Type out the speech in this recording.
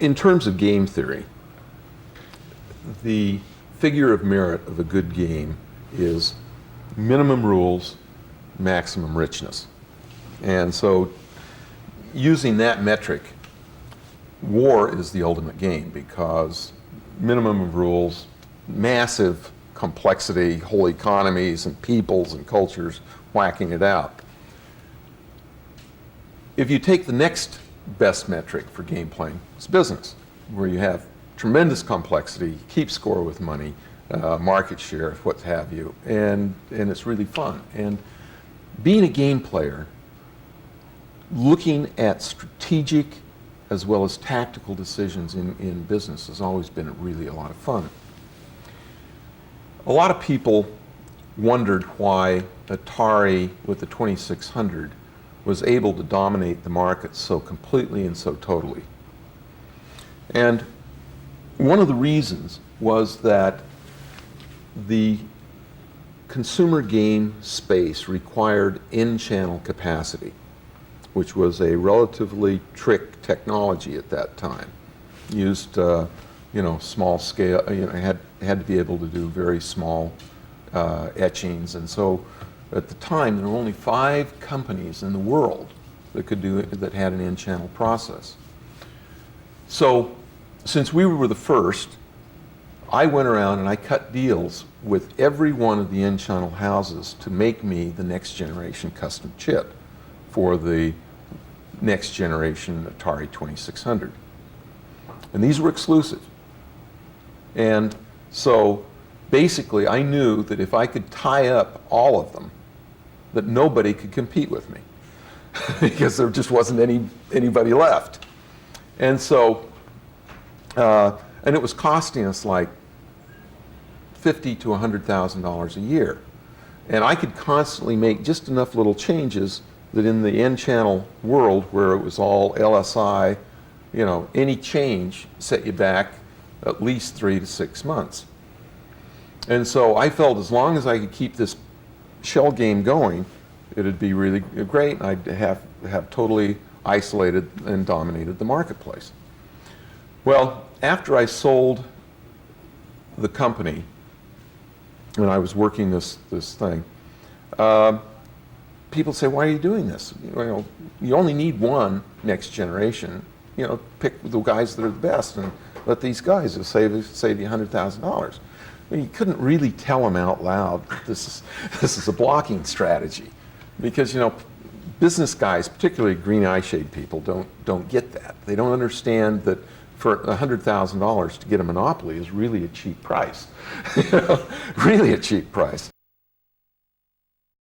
In terms of game theory, the figure of merit of a good game is minimum rules, maximum richness. And so using that metric, war is the ultimate game because minimum of rules, massive complexity, whole economies and peoples and cultures whacking it out. If you take the next best metric for game playing, it's business, where you have tremendous complexity, keep score with money, market share, what have you, and it's really fun. And being a game player, looking at strategic as well as tactical decisions in business has always been really a lot of fun. A lot of people wondered why Atari with the 2600 was able to dominate the market so completely and so totally. And one of the reasons was that the consumer game space required in-channel capacity, which was a relatively trick technology at that time. Used, small scale, had to be able to do very small etchings, and so at the time there were only 5 companies in the world that could do it, that had an in-channel process. So since we were the first, I went around and I cut deals with every one of the in-channel houses to make me the next generation custom chip for the next generation Atari 2600. And these were exclusive. And so basically I knew that if I could tie up all of them, that nobody could compete with me because there just wasn't anybody left. And so, and it was costing us like $50,000 to $100,000 a year. And I could constantly make just enough little changes that in the N-channel world where it was all LSI, any change set you back at least 3 to 6 months. And so I felt as long as I could keep this shell game going, it'd be really great, and I'd have totally isolated and dominated the marketplace. Well, after I sold the company, and I was working this thing, people say, why are you doing this? You only need one next generation. Pick the guys that are the best and let these guys save you $100,000. You couldn't really tell them out loud that this is a blocking strategy, because business guys, particularly green eye shade people, don't get that. They don't understand that for $100,000 to get a monopoly is really a cheap price, really a cheap price.